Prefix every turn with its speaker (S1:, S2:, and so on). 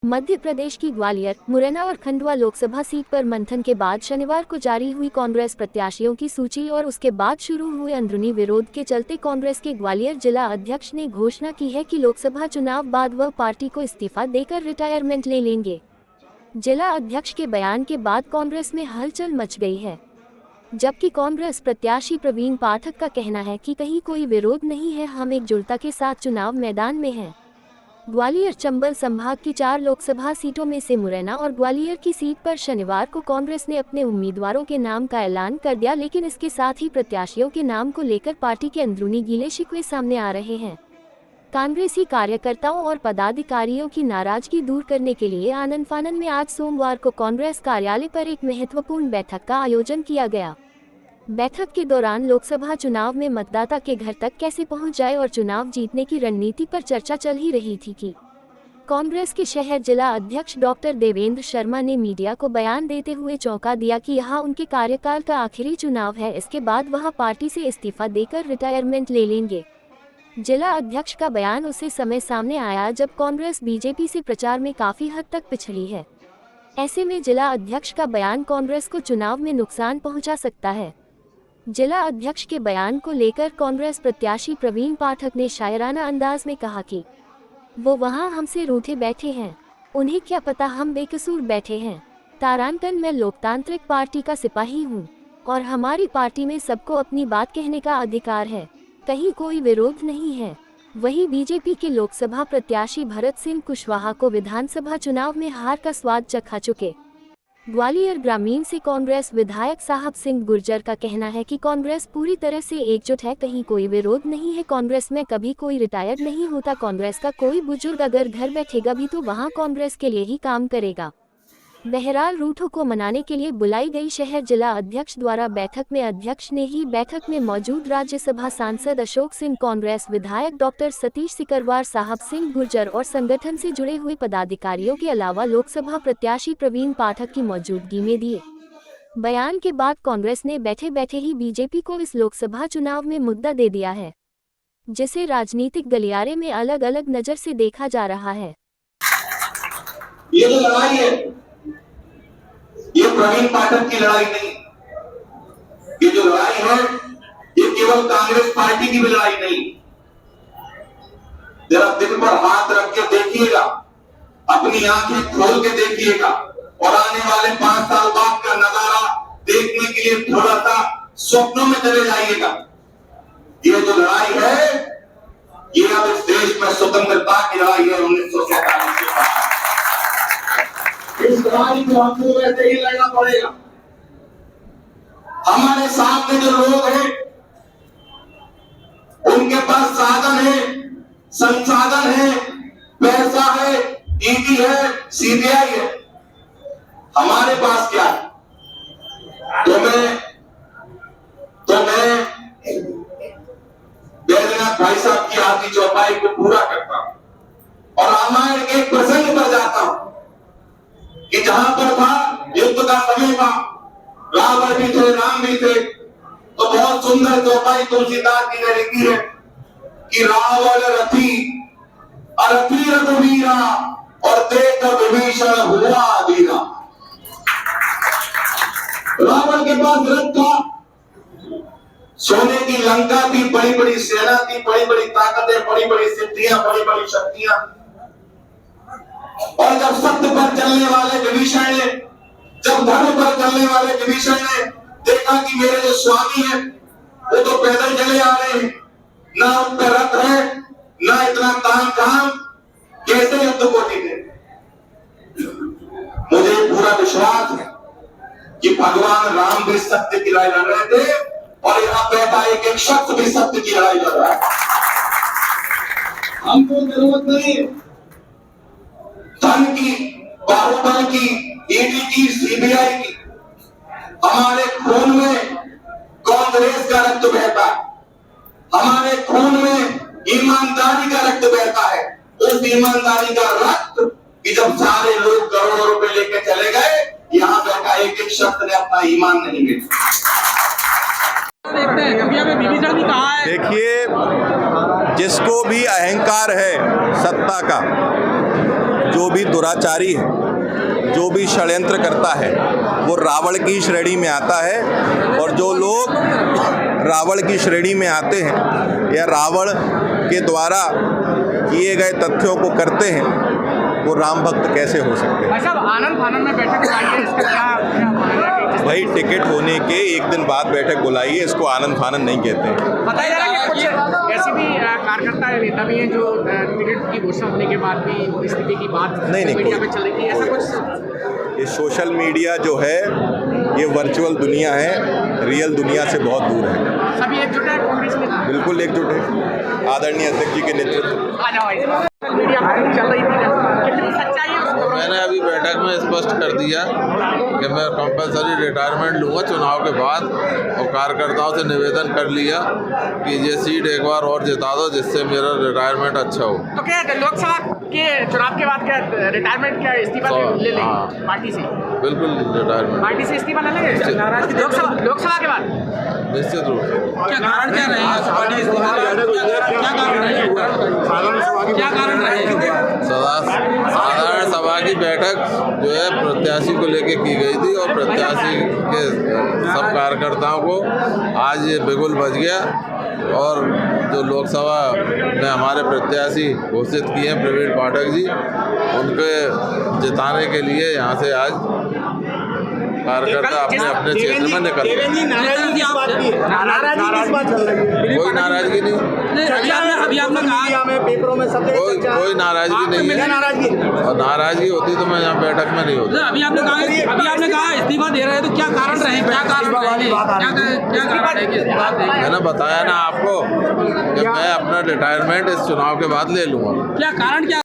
S1: मध्य प्रदेश की ग्वालियर, मुरैना और खंडवा लोकसभा सीट पर मंथन के बाद शनिवार को जारी हुई कांग्रेस प्रत्याशियों की सूची और उसके बाद शुरू हुए अंदरूनी विरोध के चलते कांग्रेस के ग्वालियर जिला अध्यक्ष ने घोषणा की है कि लोकसभा चुनाव बाद वह पार्टी को इस्तीफा देकर रिटायरमेंट ले लेंगे। जिला अध्यक्ष के बयान के बाद कांग्रेस में हलचल मच गई है, जबकि कांग्रेस प्रत्याशी प्रवीण पाठक का कहना है कि कहीं कोई विरोध नहीं है, हम एकजुटता के साथ चुनाव मैदान में हैं। ग्वालियर चंबल संभाग की 4 लोकसभा सीटों में से मुरैना और ग्वालियर की सीट पर शनिवार को कांग्रेस ने अपने उम्मीदवारों के नाम का ऐलान कर दिया, लेकिन इसके साथ ही प्रत्याशियों के नाम को लेकर पार्टी के अंदरूनी गीले शिकवे सामने आ रहे हैं। कांग्रेसी कार्यकर्ताओं और पदाधिकारियों की नाराजगी दूर करने के लिए आनन फानन में आज सोमवार को कांग्रेस कार्यालय पर एक महत्वपूर्ण बैठक का आयोजन किया गया। बैठक के दौरान लोकसभा चुनाव में मतदाता के घर तक कैसे पहुंच जाए और चुनाव जीतने की रणनीति पर चर्चा चल ही रही थी कि कांग्रेस के शहर जिला अध्यक्ष डॉक्टर देवेंद्र शर्मा ने मीडिया को बयान देते हुए चौंका दिया कि यह उनके कार्यकाल का आखिरी चुनाव है, इसके बाद वह पार्टी से इस्तीफा देकर रिटायरमेंट ले लेंगे। जिला अध्यक्ष का बयान उसी समय सामने आया जब कांग्रेस बीजेपी से प्रचार में काफी हद तक पिछड़ी है। ऐसे में जिला अध्यक्ष का बयान कांग्रेस को चुनाव में नुकसान पहुंचा सकता है। जिला अध्यक्ष के बयान को लेकर कांग्रेस प्रत्याशी प्रवीण पाठक ने शायराना अंदाज में कहा कि वो वहां हमसे रूठे बैठे हैं, उन्हें क्या पता हम बेकसूर बैठे हैं। तारांकन में लोकतांत्रिक पार्टी का सिपाही हूं और हमारी पार्टी में सबको अपनी बात कहने का अधिकार है, कहीं कोई विरोध नहीं है। वहीं बीजेपी के लोकसभा प्रत्याशी भरत सिंह कुशवाहा को विधानसभा चुनाव में हार का स्वाद चखा चुके ग्वालियर ग्रामीण से कांग्रेस विधायक साहब सिंह गुर्जर का कहना है कि कांग्रेस पूरी तरह से एकजुट है, कहीं कोई विरोध नहीं है। कांग्रेस में कभी कोई रिटायर नहीं होता। कांग्रेस का कोई बुजुर्ग अगर घर बैठेगा भी तो वहां कांग्रेस के लिए ही काम करेगा। बहरहाल रूठों को मनाने के लिए बुलाई गई शहर जिला अध्यक्ष द्वारा बैठक में अध्यक्ष ने ही बैठक में मौजूद राज्यसभा सांसद अशोक सिंह, कांग्रेस विधायक डॉक्टर सतीश सिकरवार, साहब सिंह गुर्जर और संगठन से जुड़े हुए पदाधिकारियों के अलावा लोकसभा प्रत्याशी प्रवीण पाठक की मौजूदगी में दिए बयान के बाद कांग्रेस ने बैठे बैठे ही बीजेपी को इस लोकसभा चुनाव में मुद्दा दे दिया है, जिसे राजनीतिक गलियारे में अलग अलग नजर से देखा जा रहा है।
S2: ये जो लड़ाई है ये प्रवीण पाठक की लड़ाई नहीं, ये जो लड़ाई है ये केवल कांग्रेस पार्टी की भी लड़ाई नहीं। जरा दिल पर हाथ रख के देखिएगा, अपनी आंखें खोल के देखिएगा और आने वाले 5 साल बाद का नजारा देखने के लिए थोड़ा सा स्वप्नों में चले जाइएगा। ये जो लड़ाई है ये अब इस देश में स्वतंत्रता की लड़ाई है 1947 के बाद। इस लड़ाई को हमको वैसे ही लड़ना पड़ेगा। हमारे सामने जो लोग हैं उनके पास साधन है, संसाधन है, पैसा है, ईडी है, सीबीआई है। हमारे पास क्या है? तो मैं बैजनाथ भाई साहब की आधी चौपाई को पूरा करता हूं और रामायण के प्रसंग पर जाता हूं कि जहां पर था युद्ध का समय था, रावण भी थे, राम भी थे, तो बहुत सुंदर चौपाई तुलसीदास जी ने लिखी है कि रावण रथी अरथी रघुवीरा और देख विभीषण हुआ दीना। रावण के पास रथ था, सोने की लंका थी, बड़ी बड़ी सेना थी, बड़ी बड़ी ताकतें, बड़ी बड़ी सिद्धियां, बड़ी बड़ी शक्तियां। और जब सत्य पर चलने वाले विभीषण ने, जब धर्म पर चलने वाले विभीषण ने देखा कि मेरे जो स्वामी हैं वो तो पैदल चले आ रहे हैं, ना उन पर रथ है, ना इतना ताम, कैसे युद्ध को जीते। मुझे पूरा विश्वास है कि भगवान राम भी सत्य की लड़ाई लड़ रहे थे और यहाँ बैठा एक एक शख्स भी सत्य की लड़ाई लड़ रहा है। हमको जरूरत नहीं धन की, बाहुबल की, ईडी की, सीबीआई की। हमारे खून में कांग्रेस का रक्त बहता है, हमारे खून में ईमानदारी का रक्त बहता है। उस ईमानदारी का रक्त कि जब सारे लोग करोड़ों रुपए लेके चले गए, यहाँ बैठा एक एक शख्स ने अपना ईमान नहीं बेचा।
S3: देखते हैं कभी हमें विभीषण भी कहा है।
S4: देखिए, जिसको भी अहंकार है सत्ता का, जो भी दुराचारी है, जो भी षड्यंत्र करता है, वो रावण की श्रेणी में आता है। और जो लोग रावण की श्रेणी में आते हैं या रावण के द्वारा किए गए तथ्यों को करते हैं, वो राम भक्त कैसे हो सकते हैं?
S3: भाई साहब, आनंद फानंद में बैठक बुलाई इसका क्या मानना है?
S4: भाई टिकट होने के एक दिन बाद बैठक बुलाई है, इसको आनंद फानंद नहीं कहते हैं।
S3: बताया जा रहा है कि कुछ ऐसे भी कार्यकर्ता नेता भी हैं जो टिकट की घोषणा होने के बाद भी स्थिति की बात
S4: नहीं,
S3: मीडिया में चल रही थी, ऐसा कुछ?
S4: ये सोशल मीडिया जो है ये वर्चुअल दुनिया है, रियल दुनिया से बहुत दूर है।
S3: सभी एकजुट है कांग्रेस में?
S4: बिल्कुल एकजुट है, आदरणीय अध्यक्ष जी के नेतृत्व।
S3: आ जाओ भाई साहब। मीडिया में चल रही थी, कितनी सच्चाई है?
S5: मैंने अभी बैठक में स्पष्ट कर दिया कि मैं कंपलसरी रिटायरमेंट लूँगा चुनाव के बाद, और कार्यकर्ताओं से निवेदन कर लिया कि ये सीट एक बार और जिता दो जिससे मेरा रिटायरमेंट अच्छा हो।
S3: तो क्या लोकसभा के चुनाव के बाद क्या रिटायरमेंट, क्या इस्तीफा ले लेंगे पार्टी से?
S5: बिल्कुल रिटायरमेंट
S3: पार्टी से इस्तीफा ले लेंगे लोकसभा के बाद?
S5: निश्चित रूप से।
S3: क्या कारण क्या रहेगा? क्या कारण रहेगा?
S5: साधारण सभा की बैठक जो है प्रत्याशी को लेके की गई थी, और प्रत्याशी के सब कार्यकर्ताओं को आज ये बिगुल बज गया। और जो लोकसभा में हमारे प्रत्याशी घोषित किए हैं प्रवीण पाठक जी, उनके जिताने के लिए यहाँ से आज कार्यकर्ता अपने अपने क्षेत्र में निकल गए। कोई नाराजगी नहीं, कोई नाराजगी नहीं है, और नाराजगी होती तो मैं यहाँ बैठक में नहीं होता।
S3: अभी आपने कहा इस्तीफा दे रहे हैं, तो क्या कारण रहे? क्या कारण
S5: मैंने बताया ना आपको कि मैं अपना रिटायरमेंट इस चुनाव के बाद ले लूँगा।
S3: क्या कारण क्या